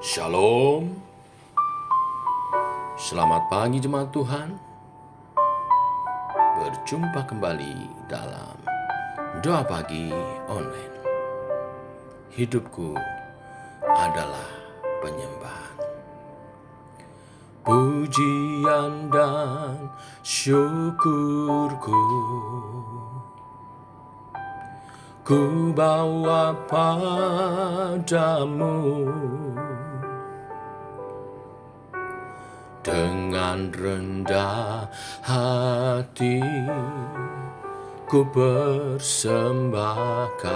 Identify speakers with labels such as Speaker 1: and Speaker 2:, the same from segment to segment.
Speaker 1: Shalom. Selamat pagi jemaat Tuhan. Berjumpa kembali dalam Doa Pagi Online. Hidupku adalah penyembahan. Pujian dan syukurku ku bawa padamu. Dengan rendah hati ku persembahkan.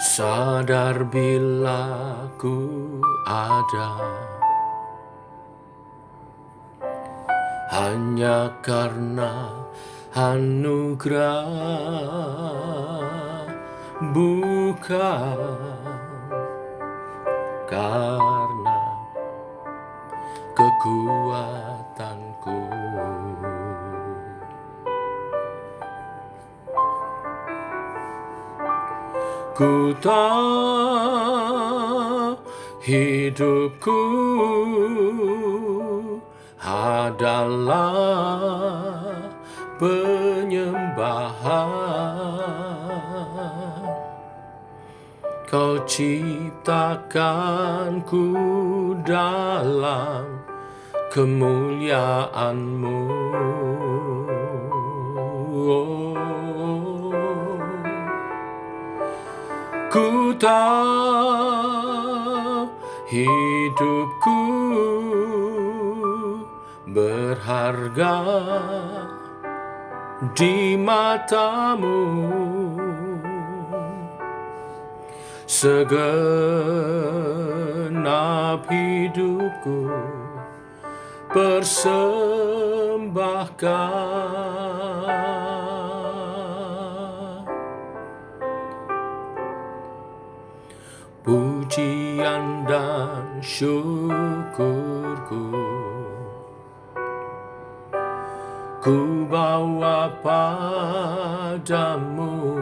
Speaker 1: Sadar bila ku ada hanya karena anugerah, bukan karena kekuatanku. Ku tahu hidupku adalah penyembahan. Kau ciptakanku dalam kemuliaan-Mu. Ku tahu hidupku berharga di mata-Mu. Segenap hidupku persembahkan. Pujian dan syukurku ku bawa padamu.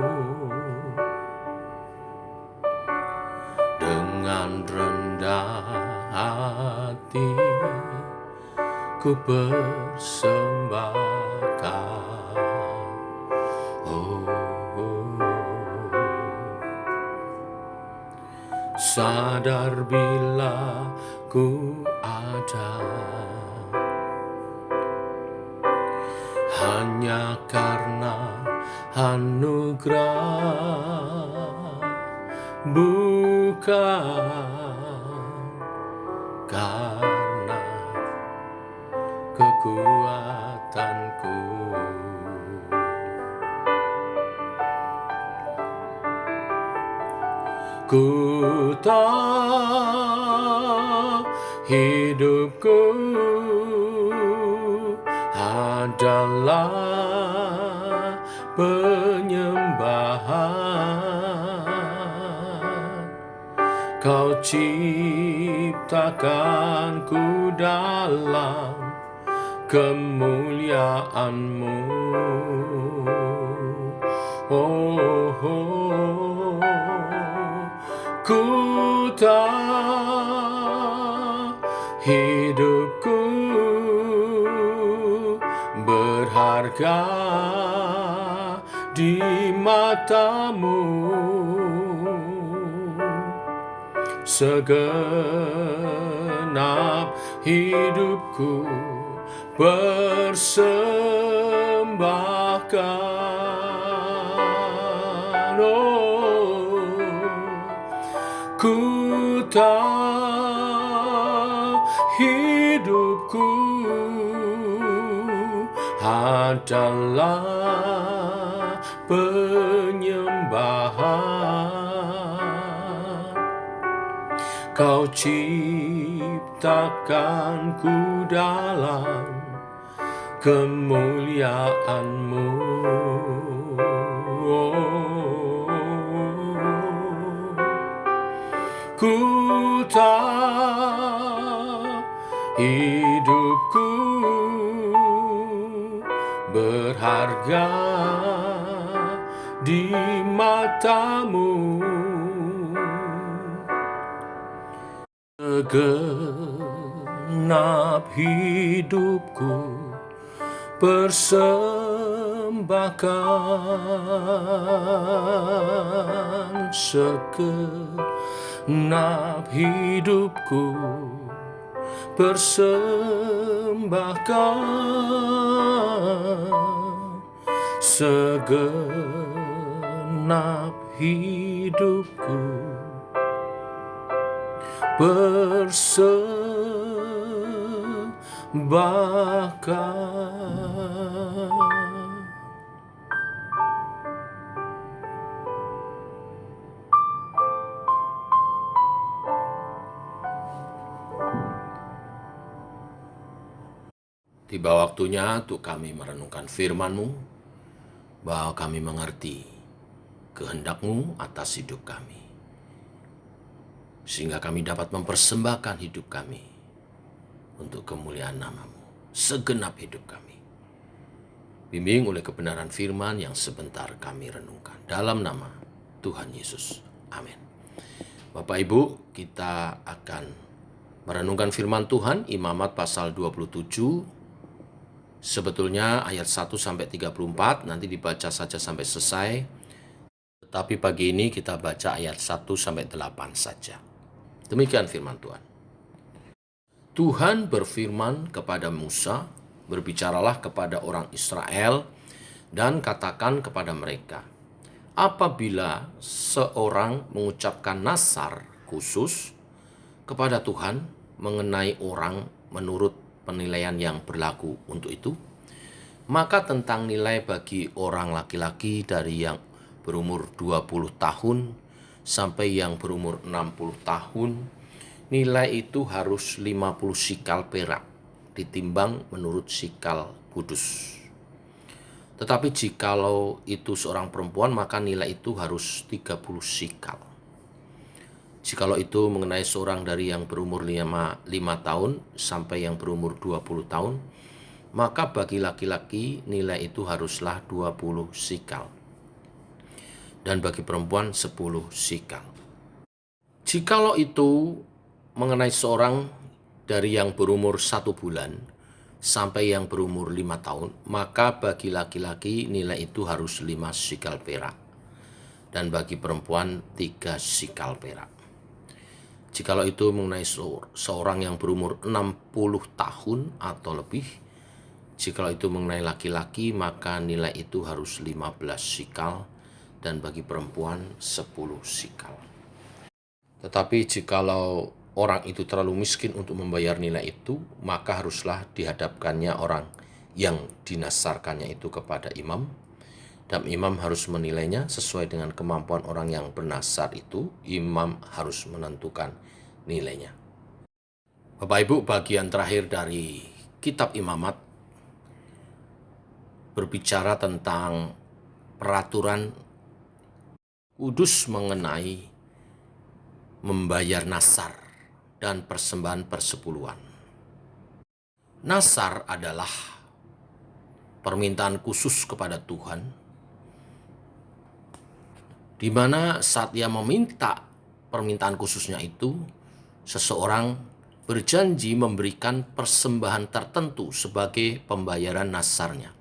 Speaker 1: Dengan rendah hati ku persembahkan. Sadar bila ku ada hanya karena anugerah, bukan karena kekuatanku. Ku tahu hidupku adalah penyembahan. Kau ciptakanku dalam kemuliaan-Mu. Ku tahu hidupku berharga di mata-Mu. Segenap hidupku persembahkan. Ku tahu hidupku adalah penyembahan. Kau ciptakanku dalam kemuliaan-Mu. Ku tahu hidupku berharga di matamu. Segenap hidupku persembahkan, segenap hidupku persembahkan, segenap hidupku persembahkan. Tiba waktunya untuk kami merenungkan firman-Mu, bahwa kami mengerti kehendak-Mu atas hidup kami, sehingga kami dapat mempersembahkan hidup kami untuk kemuliaan nama-Mu, segenap hidup kami. Bimbing oleh kebenaran firman yang sebentar kami renungkan. Dalam nama Tuhan Yesus. Amin. Bapak Ibu, kita akan merenungkan firman Tuhan, Imamat pasal 27. Sebetulnya ayat 1-34, nanti dibaca saja sampai selesai. Tetapi pagi ini kita baca ayat 1-8 saja. Demikian firman Tuhan. Tuhan berfirman kepada Musa, berbicaralah kepada orang Israel dan katakan kepada mereka, apabila seorang mengucapkan nazar khusus kepada Tuhan mengenai orang menurut penilaian yang berlaku untuk itu, maka tentang nilai bagi orang laki-laki dari yang berumur 20 tahun sampai yang berumur 60 tahun, nilai itu harus 50 sikal perak, ditimbang menurut sikal kudus. Tetapi jikalau itu seorang perempuan, maka nilai itu harus 30 sikal. Jikalau itu mengenai seorang dari yang berumur 5 tahun sampai yang berumur 20 tahun, maka bagi laki-laki nilai itu haruslah 20 sikal. Dan bagi perempuan 10 sikal. Jikalau itu mengenai seorang dari yang berumur 1 bulan sampai yang berumur 5 tahun, maka bagi laki-laki nilai itu harus 5 sikal perak. Dan bagi perempuan 3 sikal perak. Jikalau itu mengenai seorang yang berumur 60 tahun atau lebih, jikalau itu mengenai laki-laki, maka nilai itu harus 15 sikal, dan bagi perempuan 10 sikal. Tetapi jikalau orang itu terlalu miskin untuk membayar nilai itu, maka haruslah dihadapkannya orang yang dinasarkannya itu kepada imam, dan imam harus menilainya sesuai dengan kemampuan orang yang bernasar itu. Imam harus menentukan nilainya. Bapak Ibu, bagian terakhir dari kitab Imamat berbicara tentang peraturan kudus mengenai membayar nasar dan persembahan persepuluhan. Nasar adalah permintaan khusus kepada Tuhan, di mana saat ia meminta permintaan khususnya itu, seseorang berjanji memberikan persembahan tertentu sebagai pembayaran nasarnya.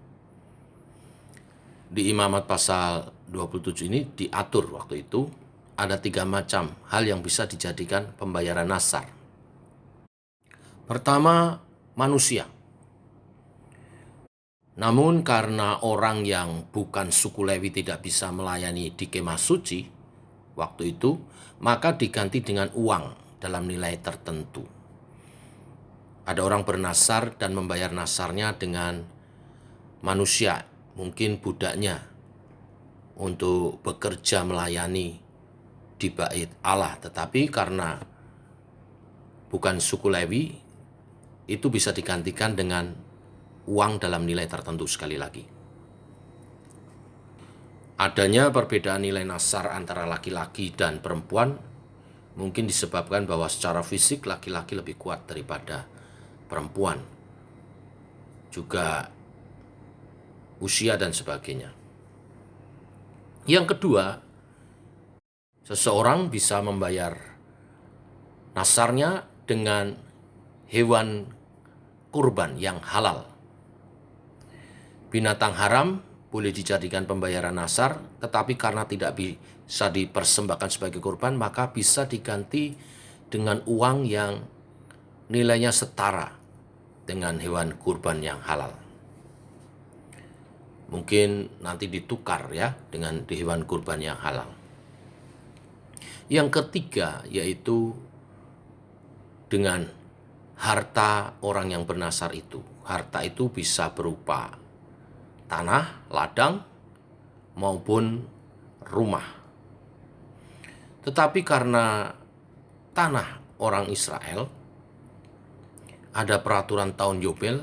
Speaker 1: Di Imamat pasal 27 ini diatur waktu itu ada 3 macam hal yang bisa dijadikan pembayaran nasar. Pertama, manusia. Namun karena orang yang bukan suku Lewi tidak bisa melayani di kemah suci waktu itu, maka diganti dengan uang dalam nilai tertentu. Ada orang bernasar dan membayar nasarnya dengan manusia, mungkin budaknya, untuk bekerja melayani di bait Allah. Tetapi karena bukan suku Lewi, itu bisa digantikan dengan uang dalam nilai tertentu. Sekali lagi, adanya perbedaan nilai nasar antara laki-laki dan perempuan mungkin disebabkan bahwa secara fisik laki-laki lebih kuat daripada perempuan, juga usia dan sebagainya. Yang kedua, seseorang bisa membayar nasarnya dengan hewan kurban yang halal. Binatang haram boleh dijadikan pembayaran nasar, tetapi karena tidak bisa dipersembahkan sebagai kurban, maka bisa diganti dengan uang yang nilainya setara dengan hewan kurban yang halal. Mungkin nanti ditukar ya dengan hewan kurban yang halal. Yang ketiga yaitu dengan harta orang yang bernasar itu. Harta itu bisa berupa tanah, ladang, maupun rumah. Tetapi karena tanah orang Israel ada peraturan tahun Yobel,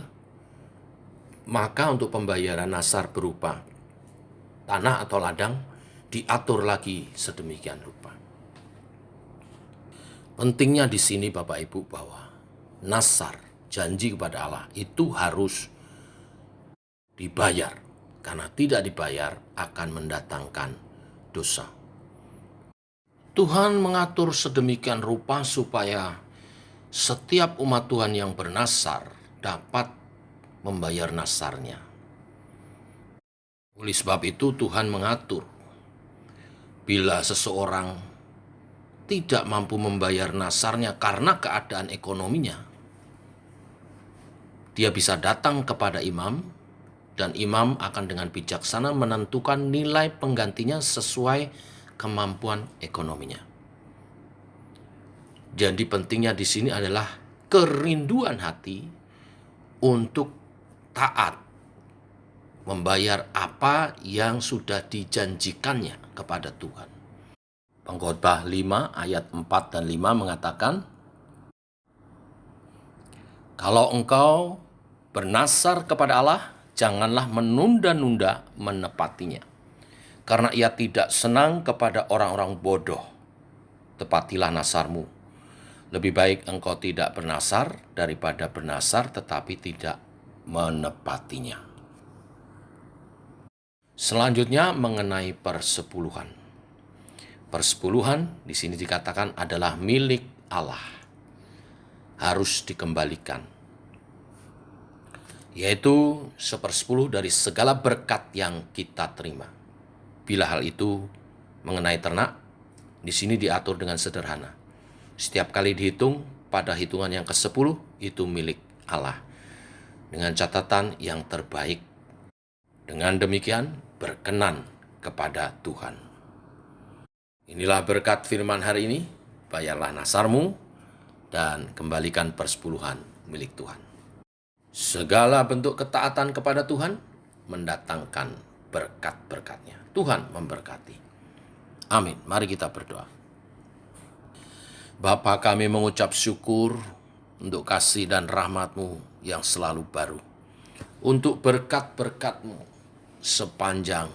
Speaker 1: maka untuk pembayaran nasar berupa tanah atau ladang diatur lagi sedemikian rupa. Pentingnya di sini Bapak Ibu bahwa nasar, janji kepada Allah itu harus dibayar, karena tidak dibayar akan mendatangkan dosa. Tuhan mengatur sedemikian rupa supaya setiap umat Tuhan yang bernasar dapat membayar nasarnya. Oleh sebab itu Tuhan mengatur bila seseorang tidak mampu membayar nasarnya karena keadaan ekonominya, dia bisa datang kepada imam, dan imam akan dengan bijaksana menentukan nilai penggantinya sesuai kemampuan ekonominya. Jadi pentingnya di sini adalah kerinduan hati untuk taat membayar apa yang sudah dijanjikannya kepada Tuhan. Pengkhotbah 5 ayat 4 dan 5 mengatakan, kalau engkau bernasar kepada Allah, janganlah menunda-nunda menepatinya. Karena ia tidak senang kepada orang-orang bodoh. Tepatilah nasarmu. Lebih baik engkau tidak bernasar daripada bernasar tetapi tidak menepatinya. Selanjutnya mengenai persepuluhan. Persepuluhan di sini dikatakan adalah milik Allah. Harus dikembalikan. Yaitu 1/10 dari segala berkat yang kita terima. Bila hal itu mengenai ternak, di sini diatur dengan sederhana. Setiap kali dihitung, pada hitungan yang ke-10 itu milik Allah. Dengan catatan yang terbaik. Dengan demikian berkenan kepada Tuhan. Inilah berkat firman hari ini. Bayarlah nasarmu dan kembalikan persepuluhan milik Tuhan. Segala bentuk ketaatan kepada Tuhan mendatangkan berkat-berkatnya. Tuhan memberkati. Amin. Mari kita berdoa. Bapa, kami mengucap syukur untuk kasih dan rahmat-Mu yang selalu baru. Untuk berkat-berkat-Mu sepanjang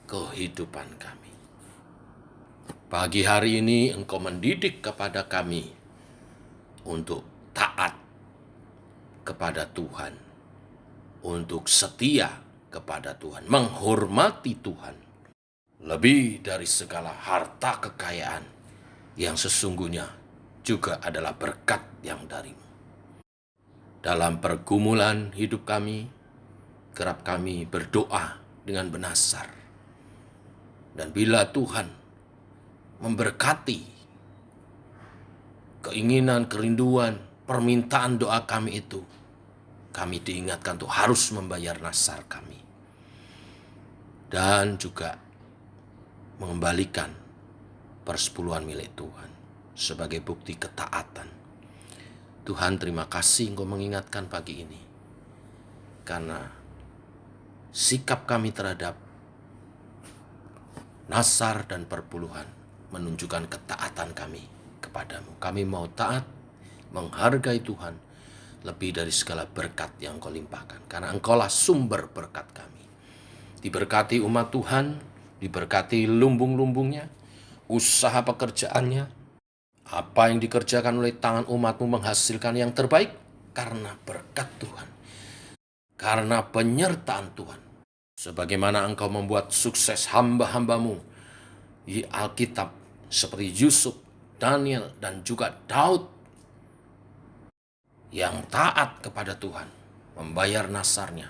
Speaker 1: kehidupan kami. Pagi hari ini Engkau mendidik kepada kami untuk taat kepada Tuhan. Untuk setia kepada Tuhan, menghormati Tuhan, lebih dari segala harta kekayaan yang sesungguhnya juga adalah berkat yang dari-Mu. Dalam pergumulan hidup kami, kerap kami berdoa dengan bernasar. Dan bila Tuhan memberkati keinginan, kerinduan, permintaan doa kami itu, kami diingatkan untuk harus membayar nasar kami. Dan juga mengembalikan persepuluhan milik Tuhan sebagai bukti ketaatan. Tuhan, terima kasih Engkau mengingatkan pagi ini. Karena sikap kami terhadap nasar dan perpuluhan menunjukkan ketaatan kami kepadamu. Kami mau taat, menghargai Tuhan lebih dari segala berkat yang Engkau limpahkan. Karena Engkaulah sumber berkat kami. Diberkati umat Tuhan, diberkati lumbung-lumbungnya, usaha pekerjaannya, apa yang dikerjakan oleh tangan umat-Mu menghasilkan yang terbaik karena berkat Tuhan, karena penyertaan Tuhan. Sebagaimana Engkau membuat sukses hamba-hambamu di Alkitab seperti Yusuf, Daniel, dan juga Daud yang taat kepada Tuhan, membayar nasarnya,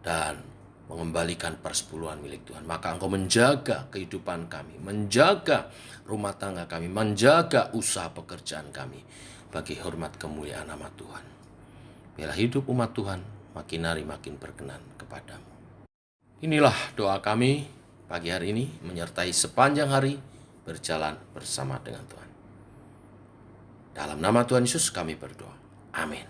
Speaker 1: dan mengembalikan persepuluhan milik Tuhan. Maka Engkau menjaga kehidupan kami, menjaga rumah tangga kami, menjaga usaha pekerjaan kami, bagi hormat kemuliaan nama Tuhan. Biarlah hidup umat Tuhan makin hari makin berkenan kepadamu. Inilah doa kami pagi hari ini, menyertai sepanjang hari berjalan bersama dengan Tuhan. Dalam nama Tuhan Yesus kami berdoa. Amin.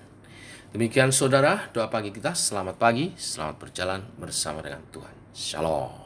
Speaker 1: Demikian saudara, doa pagi kita. Selamat pagi, selamat berjalan bersama dengan Tuhan. Shalom.